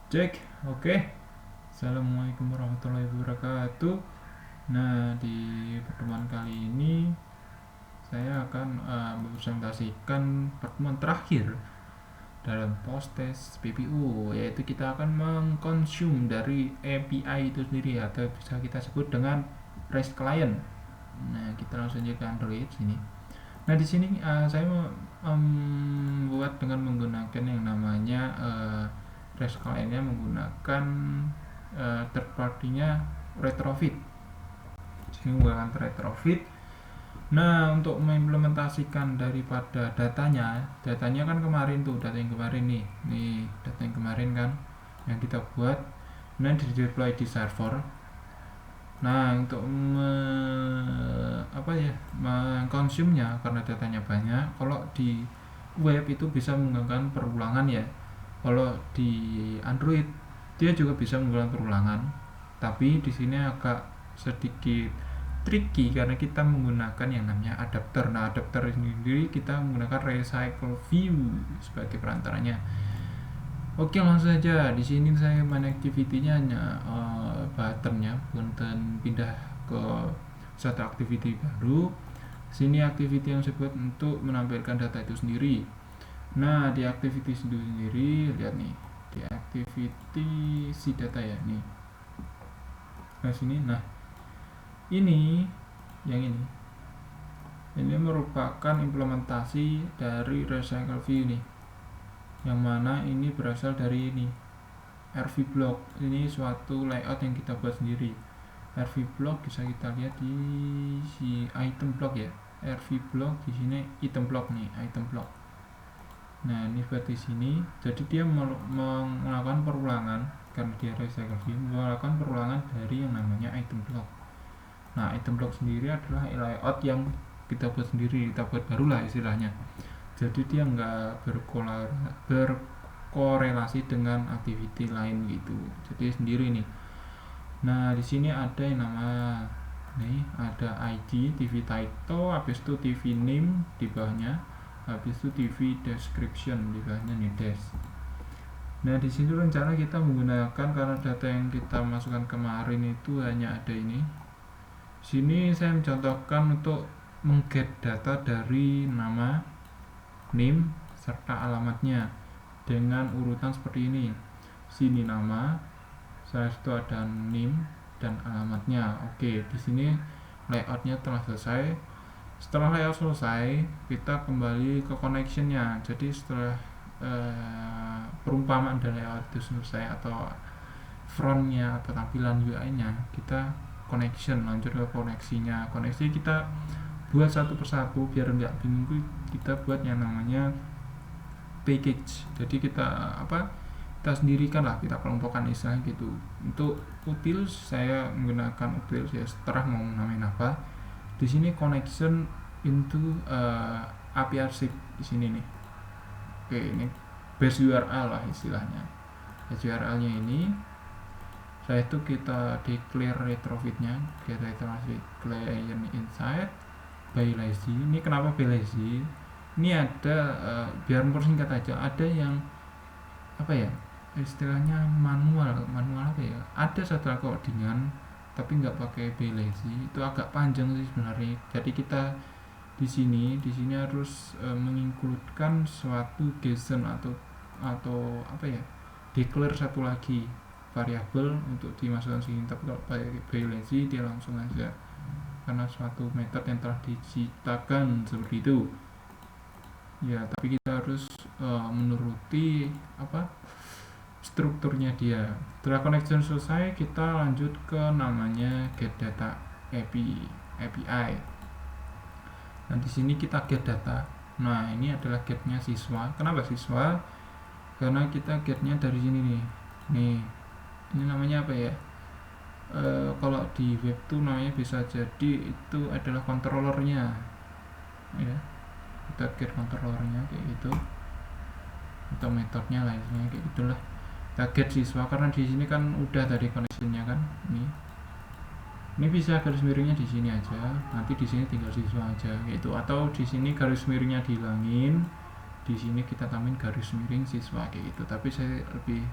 Cek, oke. Assalamualaikum warahmatullahi wabarakatuh. Nah, di pertemuan kali ini saya akan mempresentasikan pertemuan terakhir dalam post-test PPU, yaitu kita akan mengkonsum dari API itu sendiri atau bisa kita sebut dengan REST client. Nah, kita langsung aja ke Android sini. Nah, di sini saya membuat dengan menggunakan yang namanya REST client-nya menggunakan third party-nya Retrofit. Sini menggunakan Retrofit. Nah, untuk mengimplementasikan daripada datanya kan kemarin tuh, data yang kemarin nih data yang kemarin kan, yang kita buat, nah di deploy di server. Nah, untuk mengkonsumnya karena datanya banyak. Kalau di web itu bisa menggunakan perulangan ya. Kalau di Android dia juga bisa menggunakan perulangan. Tapi di sini agak sedikit tricky karena kita menggunakan yang namanya adapter. Nah, adapter sendiri kita menggunakan recycle view sebagai perantaranya. Oke, langsung saja. Di sini saya main activity-nya hanya button-nya, bukan pindah ke satu activity baru. Sini activity yang disebut untuk menampilkan data itu sendiri. Nah, di activity itu sendiri lihat nih. Di activity si data ya nih. Nah, sini. Nah, ini yang ini. Ini merupakan implementasi dari recycle view nih. Yang mana ini berasal dari ini RV block. Ini suatu layout yang kita buat sendiri. RV block bisa kita lihat di si item block ya. RV block di sini item block nih, item block. Nah, ini buat di sini. Jadi dia melakukan perulangan karena dia recycle view, melakukan perulangan dari yang namanya item block. Nah, item block sendiri adalah layout yang kita buat sendiri, kita buat baru lah istilahnya. Jadi dia nggak berkorelasi dengan activity lain gitu. Jadi sendiri nih. Nah, di sini ada yang nama nih, ada ID, TV title, habis itu TV name di bawahnya, habis itu TV description di bawahnya nih dash. Nah, di sini rencana kita menggunakan karena data yang kita masukkan kemarin itu hanya ada ini. Sini saya mencontohkan untuk mengget data dari nama, name, serta alamatnya dengan urutan seperti ini. Sini nama, setelah itu ada name dan alamatnya. Oke, di sini layoutnya telah selesai. Setelah layout selesai, kita kembali ke connectionnya. Jadi setelah perumpamaan dan layout itu selesai atau frontnya atau tampilan UI-nya, kita lanjut ke koneksi kita buat satu persatu biar nggak bingung. Kita buat yang namanya package. Jadi kita sendirikan lah, kita kelompokkan istilahnya gitu. Untuk utils saya menggunakan utils ya, setelah mau namain apa. Di sini connection into API arsip di sini nih. Oke, ini base URL lah istilahnya. Base URL-nya ini. Setelah itu kita declare retrofit-nya, get retrofit client inside by lazy. Ini kenapa by lazy? Ini ada biar mempersingkat aja, ada yang istilahnya manual apa ya, ada satu codingan tapi nggak pakai by lazy, itu agak panjang sih sebenarnya. Jadi kita di sini harus menginkludkan suatu JSON atau declare satu lagi variabel untuk dimasukkan sini. Tapi kalau pakai by lazy dia langsung aja karena suatu metode yang telah diciptakan seperti itu ya. Tapi kita harus menuruti strukturnya dia. Setelah connection selesai, kita lanjut ke namanya get data API. Nah, di sini kita get data. Nah, ini adalah getnya siswa. Kenapa siswa? Karena kita getnya dari sini nih. Ini namanya apa ya? Kalau di web tuh namanya bisa jadi itu adalah controllernya ya. Kita get controllernya kayak gitu, atau metodenya lainnya kayak gitulah. Kita get siswa karena di sini kan udah tadi connectionnya kan. Ini bisa garis miringnya di sini aja, nanti di sini tinggal siswa aja gitu. Atau di sini garis miringnya dihilangin, di sini kita tambahin garis miring siswa kayak gitu. Tapi saya lebih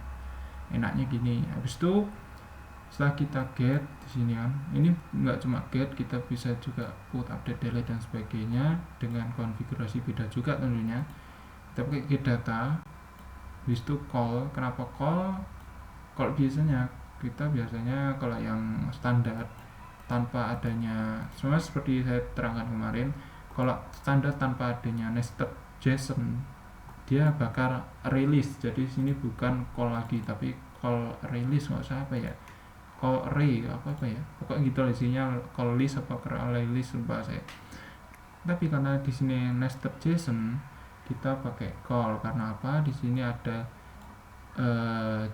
enaknya gini. Habis itu setelah kita get di sini kan, ini nggak cuma get, kita bisa juga put, update, delete dan sebagainya dengan konfigurasi beda juga tentunya. Kita pakai get data, habis itu call. Kenapa call? Kalau biasanya kalau yang standar tanpa adanya, sebenarnya seperti saya terangkan kemarin, kalau standar tanpa adanya nested JSON dia bakal release. Jadi sini bukan call lagi tapi call release, nggak usah apa ya, call array apa ya, pokoknya gitu isinya, call list apa call list lupa saya. Tapi karena di sini nested JSON kita pakai call. Karena apa? Di sini ada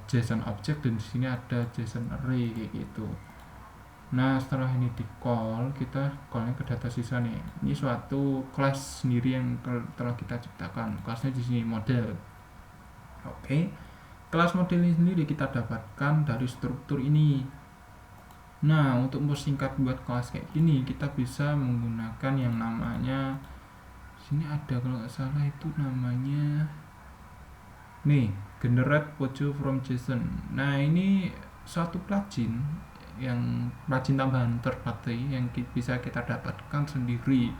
JSON object dan di sini ada JSON array kayak gitu. Nah setelah ini di call, kita callnya ke data siswa nih. Ini suatu kelas sendiri yang telah kita ciptakan. Kelasnya di sini model. Oke. Kelas model ini sendiri kita dapatkan dari struktur ini. Nah, untuk mempersingkat buat kelas kayak gini, kita bisa menggunakan yang namanya, sini ada kalau nggak salah itu namanya nih, generate photo from JSON. Nah, ini suatu plugin tambahan third party yang bisa kita dapatkan sendiri.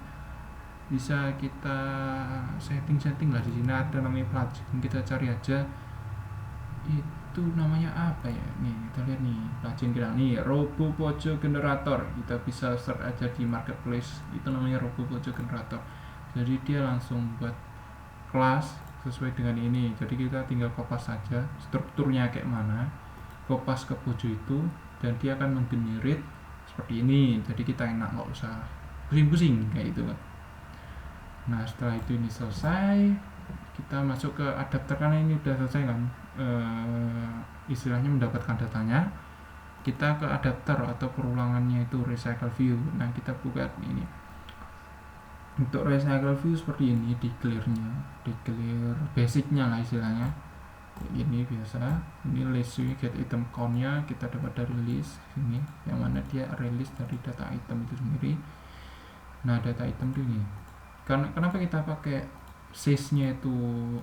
Bisa kita setting lah, di sini ada namanya plugin, kita cari aja itu namanya apa ya. Nih kita lihat nih plugin kita nih, Robo Photo Generator. Kita bisa search aja di marketplace, itu namanya Robo Photo Generator. Jadi dia langsung buat kelas sesuai dengan ini. Jadi kita tinggal kopas saja strukturnya kayak mana, kopas ke pojok itu, dan dia akan menggenerate seperti ini. Jadi kita enak, nggak usah pusing-pusing kayak gitu kan. Nah setelah itu ini selesai, kita masuk ke adapter. Karena ini udah selesai kan, istilahnya mendapatkan datanya, kita ke adapter atau perulangannya itu recycle view. Nah kita buka ini, untuk recycle view seperti ini, di clear basicnya lah istilahnya. Ini biasa, ini list get item count-nya kita dapat dari list ini, yang mana dia release dari data item itu sendiri. Nah data item itu ini, kenapa kita pakai size-nya itu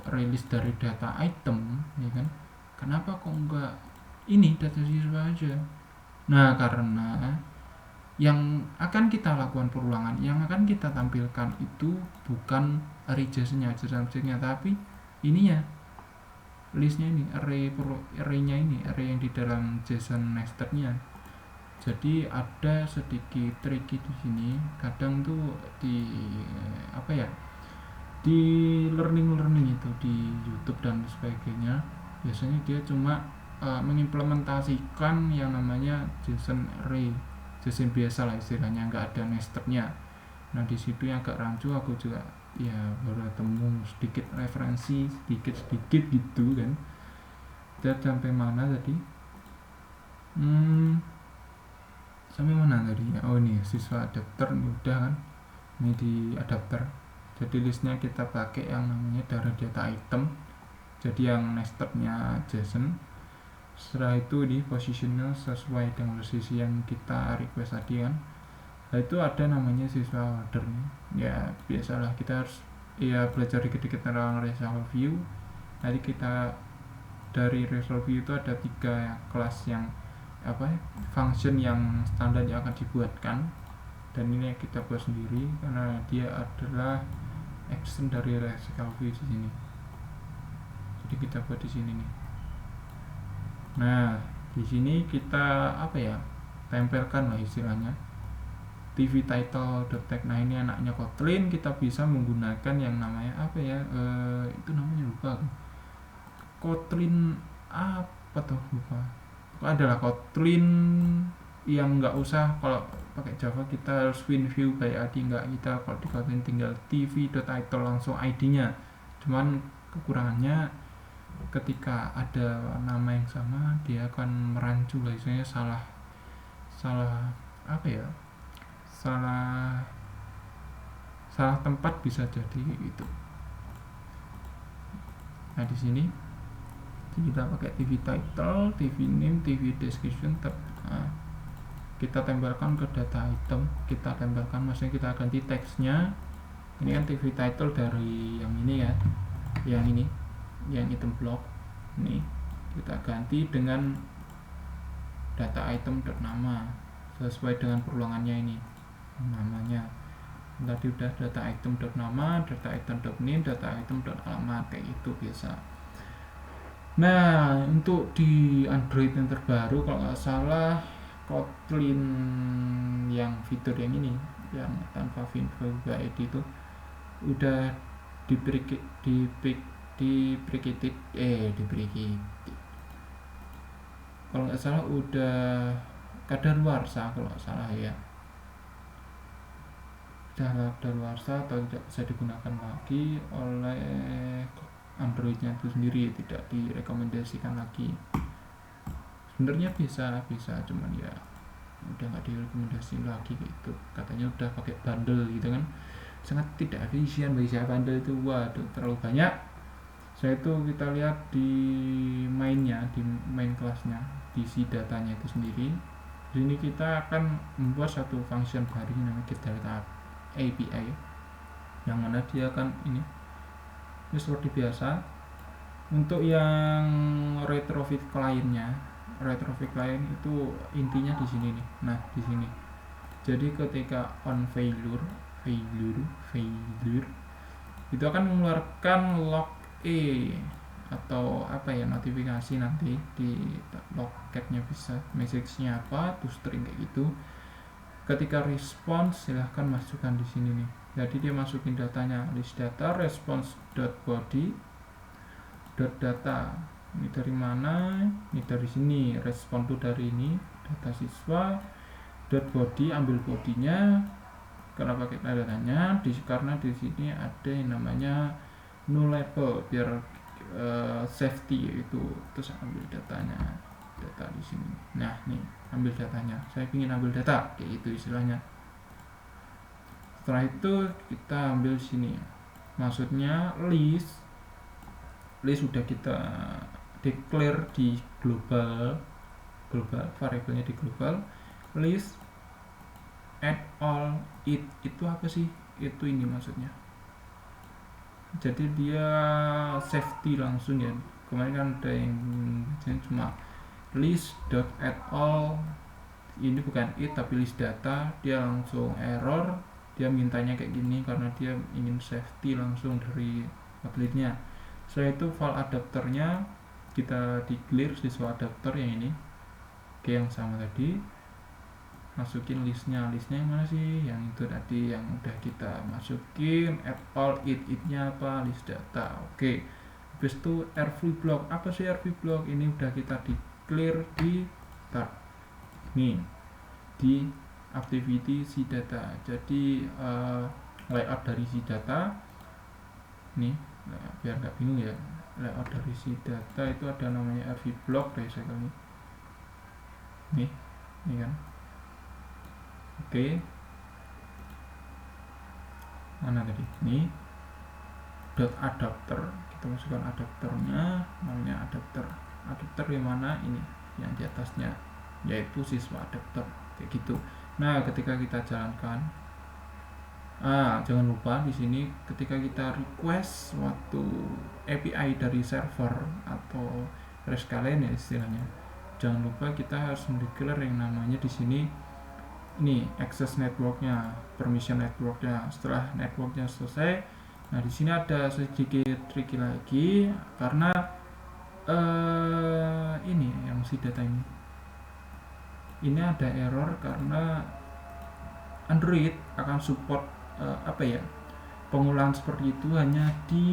release dari data item, ya kan? Kenapa kok enggak ini data siswa aja? Nah karena yang akan kita lakukan perulangan, yang akan kita tampilkan itu bukan array JSON-nya, tapi ininya, listnya ini, array-nya ini, array yang di dalam JSON nested-nya. Jadi ada sedikit tricky di sini. Kadang tuh di apa ya, di learning itu di YouTube dan sebagainya, biasanya dia cuma mengimplementasikan yang namanya JSON array, JSON biasa lah istilahnya, nggak ada nestednya. Nah di situ yang agak rancu, aku juga ya baru temu sedikit referensi sedikit gitu kan. Kita sampai mana tadi? Sampai mana tadi ya? Oh ini siswa adapter, ini udah kan, ini di adapter. Jadi listnya kita pakai yang namanya dari data item, jadi yang nestednya JSON. Setelah itu di positional sesuai dengan posisi yang kita request tadi kan. Nah itu ada namanya siswa order. Ya biasalah, kita harus ya belajar dikit-dikit tentang resolve view. Nanti kita dari resolve view itu ada 3 kelas yang function yang standar yang akan dibuatkan, dan ini kita buat sendiri karena dia adalah action dari resolve view di sini. Jadi kita buat di sini nih. Nah di sini kita tempelkan lah istilahnya TV title tag. Nah ini anaknya Kotlin, kita bisa menggunakan yang namanya itu namanya lupa, Kotlin apa tuh lupa. Adalah Kotlin yang nggak usah, kalau pakai Java kita harus WinView by ID, nggak, kita kalau di Kotlin tinggal tv.title langsung ID-nya. Cuman kekurangannya ketika ada nama yang sama dia akan merancu lah, istilahnya salah tempat bisa jadi gitu. Nah di sini kita pakai TV title, TV name, TV description. Nah, kita tempelkan ke data item, maksudnya kita ganti teksnya. Ini kan TV title dari yang ini ya, yang item block ini kita ganti dengan data item nama sesuai dengan perulangannya ini namanya. Tadi udah data item nama, data item name, data item alamat, kayak itu biasa. Nah, untuk di Android yang terbaru kalau nggak salah Kotlin yang fitur yang ini yang tanpa id itu udah kalau nggak salah udah kadaluarsa kalau nggak salah ya, udah kadaluarsa atau tidak bisa digunakan lagi oleh Androidnya itu sendiri, tidak direkomendasikan lagi. Sebenarnya bisa cuman ya udah nggak direkomendasi lagi gitu, katanya udah pakai bundle gitu kan, sangat tidak efisien bagi saya bundle itu, waduh terlalu banyak. Setelah itu kita lihat di mainnya, di main kelasnya, di si datanya itu sendiri. Di sini kita akan membuat satu function baru namanya getData API, yang mana dia akan ini seperti biasa. Untuk yang retrofit client-nya, retrofit client itu intinya di sini nih. Nah, di sini. Jadi ketika on failure itu akan mengeluarkan log atau apa ya, notifikasi nanti di logcat-nya, bisa message-nya apa, to string kayak gitu. Ketika response silahkan masukkan di sini nih. Jadi dia masukin datanya, list data response.body data. Ini dari mana? Ini dari sini. Respon tuh dari ini, data siswa. .body, ambil bodinya. Kenapa kita datanya? Karena di sini ada yang namanya null label biar safety itu. Terus ambil datanya, data di sini. Nah, nih ambil datanya. Saya ingin ambil data, kayak itu istilahnya. Setelah itu kita ambil sini, maksudnya list sudah kita declare di global variabelnya di global. List add all it itu apa sih? Itu ini maksudnya. Jadi dia safety langsung ya. Kemarin kan ada yang cuma list.add all, ini bukan it tapi list data, dia langsung error. Dia mintanya kayak gini karena dia ingin safety langsung dari Kotlin-nya. Setelah itu file adapternya kita declare siswa adapter yang ini, oke, yang sama tadi. Masukin listnya yang mana sih? Yang itu tadi yang udah kita masukin. Add all it-nya apa? List data. Oke. Habis itu rv block. Apa sih rv block? Ini udah kita declare di nih di activity si data. Jadi layout dari si data nih, biar nggak bingung ya, layout dari si data itu ada namanya rv block basically. Nih kan. Oke. Mana tadi? Nih dot adapter, kita masukkan adapternya, namanya adapter yang mana ini, yang di atasnya, yaitu siswa adapter, kayak gitu. Nah, ketika kita jalankan, jangan lupa di sini ketika kita request suatu API dari server atau REST kalian ya istilahnya, jangan lupa kita harus mendeklar yang namanya di sini ini access networknya, permission networknya. Setelah networknya selesai, nah di sini ada sedikit tricky lagi karena ini yang si data ini ada error karena Android akan support pengulangan seperti itu hanya di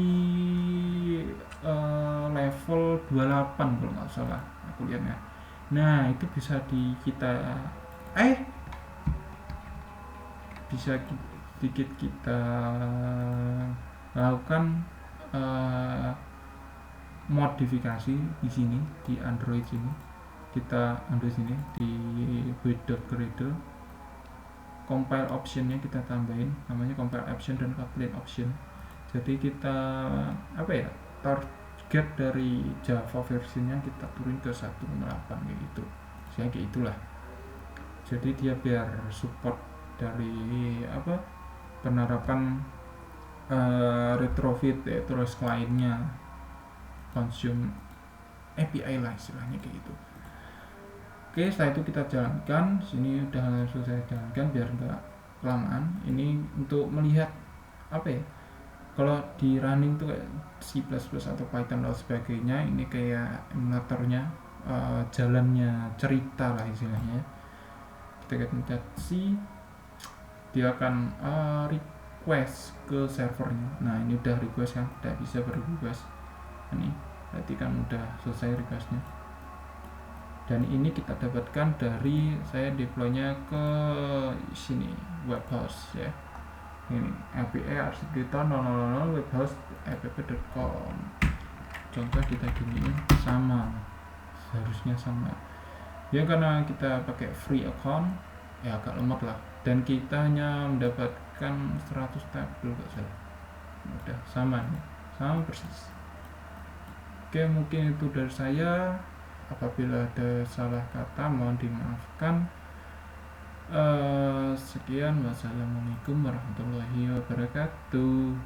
level 28 kalau nggak salah aku lihatnya. Nah, itu bisa bisa sedikit kita lakukan modifikasi di sini di Android sini. Kita Android sini di build.gradle, compile optionnya kita tambahin namanya compile option dan Kotlin option. Jadi kita target dari Java versinya kita turun ke 1.8 kayak gitu. Kayak itulah. Jadi dia biar support dari penerapan retrofit yaitu REST client-nya, consume API lah istilahnya kayak gitu. Oke, setelah itu kita jalankan. Sini udah langsung saya jalankan biar enggak kelamaan. Ini untuk melihat apa ya, kalau di running tuh kayak C++ atau Python dan sebagainya, ini kayak emulatornya, jalannya cerita lah istilahnya. Kita pencet C, dia akan request ke servernya. Nah ini udah request kan, udah bisa request. Ini berarti kan udah selesai requestnya, dan ini kita dapatkan dari saya deploynya ke sini, webhost ya. Ini API arsitektur 000 webhost app.com. Contoh kita giniin, sama, seharusnya sama ya, karena kita pakai free account ya agak lemot lah, dan kita hanya mendapatkan 100 tabel gak salah. Udah sama nih, sama persis. Oke, mungkin itu dari saya. Apabila ada salah kata mohon dimaafkan. Sekian, wassalamualaikum warahmatullahi wabarakatuh.